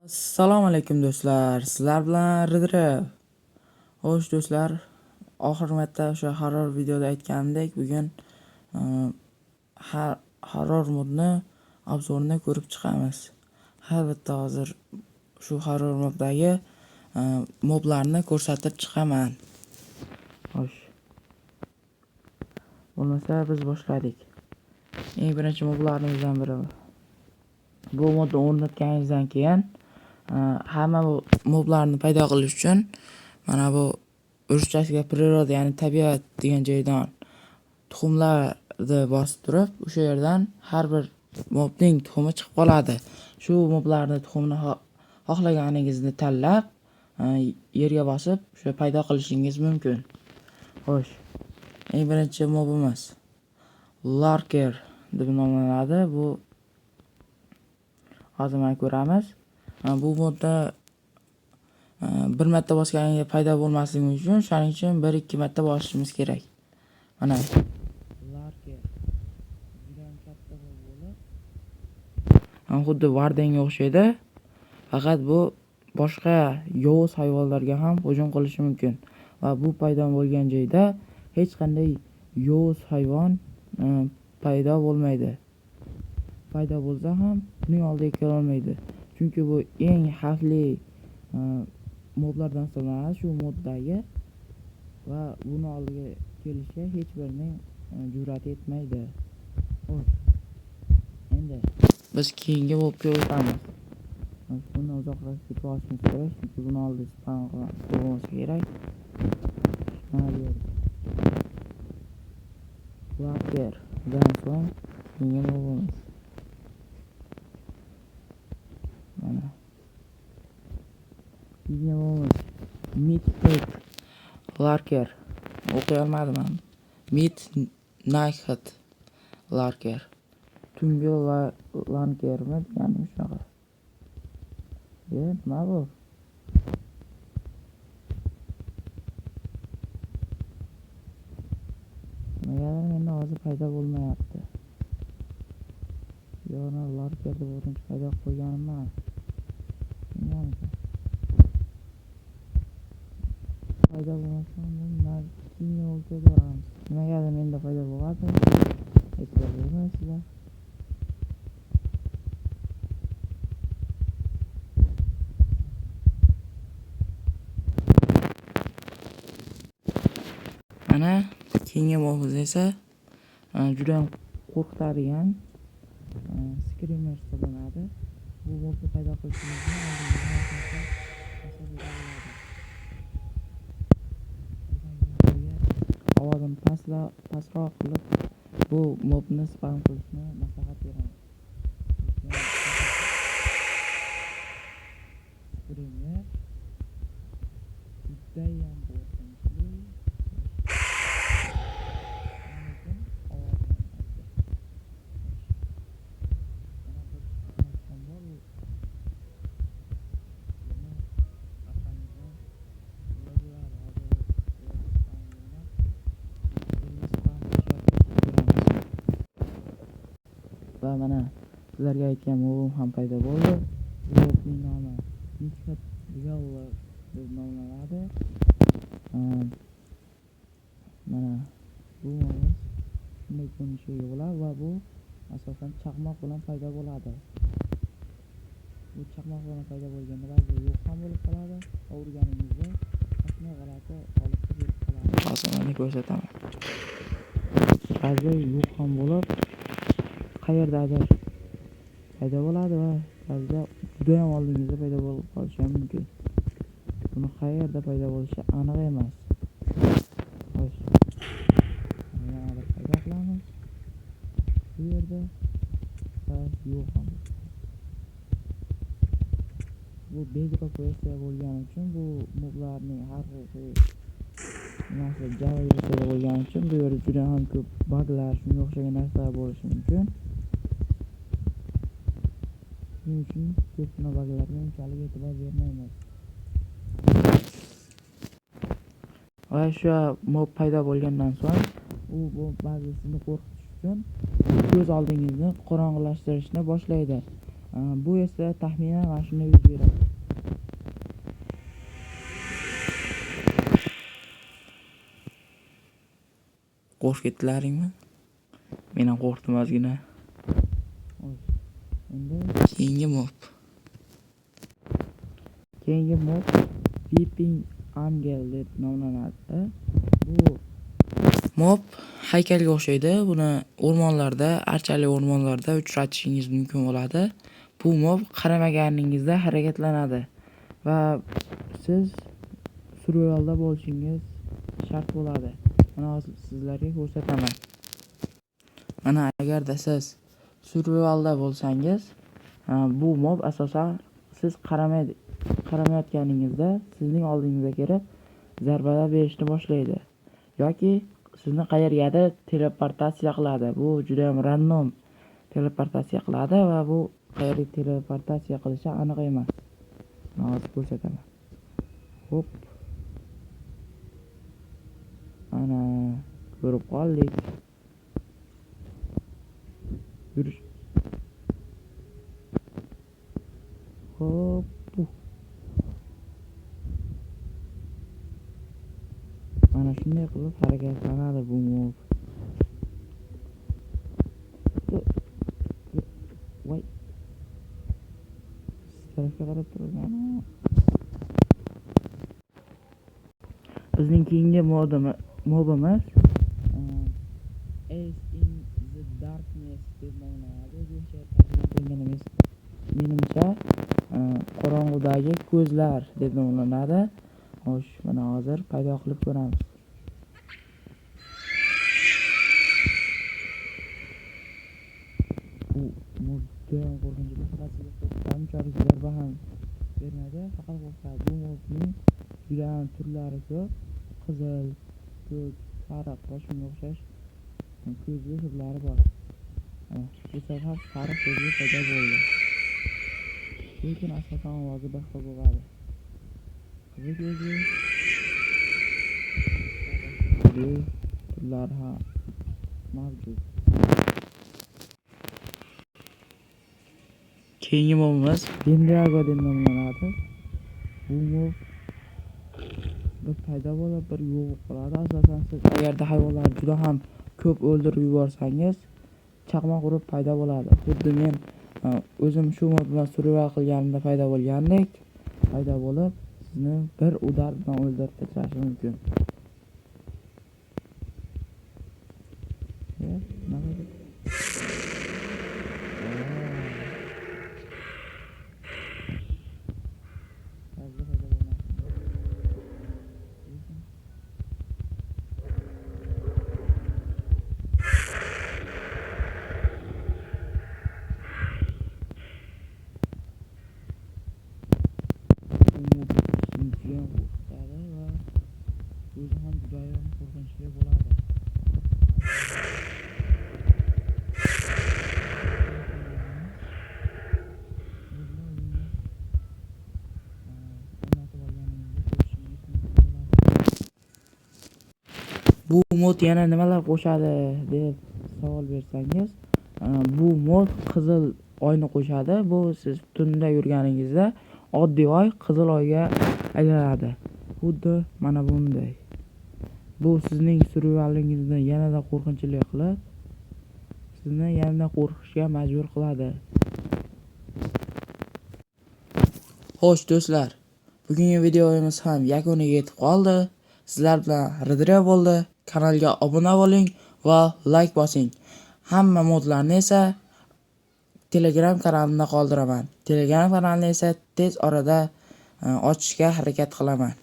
Assalomu alaykum do'stlar. Sizlar bilan Ridrev. Xo'sh do'stlar, oxirgi marta o'sha horror videoda aytganimdek, bugun horror modni obzorini ko'rib chiqamiz. Albatta hozir shu horror moddagi moblarni ko'rsatib chiqaman. Xo'sh. Bo'lmasa biz boshladik. Eng birinchi moblarimizdan biri bu modni o'rnatganingizdan keyin hamma bu moblarni paydo qilish uchun mana bu ruschasiga природа, ya'ni tabiat degan joydan tuxumlarni bosib turib, o'sha yerdan har bir mobning tuxumi chiqib qoladi. Shu moblarni tuxumini xohlaganingizni tanlab, yerga bosib o'sha paydo qilishingiz mumkin. Xo'sh. Eng birinchi mobimiz Lurker deb nomlanadi. Bu hozir mana ko'ramiz. Bu modda bir marta bosganingizda paydo bo'lmasligi uchun, shuning uchun 1-2 marta bosishimiz kerak. Mana Lurker juda katta bo'lib, xuddi Wardenga o'xshaydi. Faqat bu boshqa yovuz hayvonlarga ham hujum qilishi mumkin va bu paydo bo'lgan joyda hech qanday yovuz hayvon paydo bo'lmaydi. Paydo bo'lsa ham uning oldiga kela olmaydi. Chunki bu eng xavfli moblardan hisoblanadi shu moddagi va buni oldiga kelishga hech birining jur'at etmaydi. Xo'sh. Endi biz keyingi mobga o'tamiz. Buni uzoqroq ketib olishimiz kerak, chunki buni oldida spam qilmoqchi kerak. Lurker dan so'ng keyingi mobimiz. Mana. Keyingi Midnight Lurker. O'qiy olmadim men. Midnight Lurker. Tungi Lurkermi deganim shunaqa. Nima bu? Nimagadir endi hozir paydo bo'lmayapti. Yo'qni Lurker deb o'rnatib paydo qo'yganimman. Paydo bo'lmasa bundan keyingi o'lchab boramiz. Nimagadir menda paydo bo'ladi. E'tibor bermaysizlar. Mana keyingi mobimiz esa juda ham qo'rqitadigan Screamer hisoblanadi. Bu mobni paydo qilishimizga ovozini pastroq qilib bu mobni spam qilishni maslahat beraman. Screamer judayam qo'rqinchli. Va mana sizlarga aytgan mobim ham paydo bo'ldi. Bu mobning nomi Midnight Dweller deb nomlanadi. Mana bu mobimiz shunday ko'rinishga ega va bu asosan chaqmoq bilan paydo bo'ladi. Bu chaqmoq bilan paydo bo'lganda ba'zi yo'q ham bo'lib qoladi. Urganingizda mashina g'alati holatga kelib qoladi. Hozir mana ko'rsataman. Ba'zi yo'q ham bo'lib qayerdadir paydo bo'ladi va ba'zida juda ham oldingizda paydo bo'lib qolishi mumkin. Buni qayerda paydo bo'lishi aniq emas. Xo'sh. Yana bir paydo qilamiz. Bu yerda yo'q ham. Bu bedrock versiya bo'lgani uchun bu moblarning haqiqiy narsa Java versiyada bo'lgani uchun bu yerda juda ham ko'p buglar, shunga o'xshagan narsalar bo'lishi mumkin. Shuning uchun ko'pgina buglarga unchalik e'tibor bermaymiz. Va shu mob paydo bo'lgandan so'ng u ba'zi sizni qo'rqitish uchun ko'z oldingizni qorong'ilashtirishni boshlaydi. Bu esa taxminan mana shunday yuz beradi. Qo'rqib ketdilaringmi? Men ham qo'rqdim ozgina. Endi keyingi mob. Keyingi mob Weeping Angel deb nomlanadi. Bu mob haykalga o'xshaydi. Buni o'rmonlarda, archali o'rmonlarda uchratishingiz mumkin bo'ladi. Bu mob qaramaganingizda harakatlanadi va siz survivalda bo'lishingiz shart bo'ladi. Mana hozir sizlarga ko'rsataman. Mana agarda siz survivalda bo'lsangiz, bu mob asosan siz qaramayotganingizda sizning oldingizga kelib zarbalar berishni boshlaydi yoki sizni qayergadir teleportatsiya qiladi. Bu juda ham random teleportatsiya qiladi va bu qayerga teleportatsiya qilishi aniq emas. Mana hozir ko'rsataman. Hop. Ana ko'rib qoldik. Yurish. Hop. Mana shunday qilib harakatlanadi bu mob. Voy. Tarafga qarab turgan. Bizning keyingi mobimiz Ace in the Darkness deb nomlanadi. Menimcha qorong'udagi ko'zlar deb nomlanadi. Xo'sh, mana hozir paydo qilib ko'ramiz. Bu modda qo'rqinchli qanchalik zarba ham bermaydi, faqat qo'rqadi. Bu modning juda ham turlari ko'p. Qizil, ko'k, sariq va shunga o'xshash ko'zli turlari bor. Bu safar sariq ko'zli paydo bo'ldi. Lekin asosan ovozi boshqa bo'ladi. Qizil ko'zli turlar ham mavjud. Keyingi mobimiz Wendigo deb nomlanadi. Bu mob bir paydo bo'lib, bir yo'q qoladi. Asosan siz agarda hayvonlarni juda ham ko'p o'ldirib yuborsangiz, chaqmoq urib paydo bo'ladi. Xuddi men o'zim shu mod bilan survival qilganimda paydo bo'lgandek, paydo bo'lib, sizni bir udar bilan o'ldirib tashlashi mumkin. O'zi ham juda ham qo'rqinchli bo'ladi. Bu mod yana nimalar qo'shadi deb savol bersangiz, bu mod qizil oyni qo'shadi. Bu siz tunda yurganingizda oddiy oy qizil oyga aylanadi. Xuddi mana bunday. Bu sizning survivalingizni yanada qo'rqinchli qilib, sizni yanada qo'rqishga majbur qiladi. Xo'sh do'stlar, bugungi videomiz ham yakuniga yetib qoldi. Sizlar bilan Ridre bo'ldi. Kanalga obuna bo'ling va like bosing. Hamma modlarni esa Telegram kanalimda qoldiraman. Telegram kanalini esa tez orada ochishga harakat qilaman.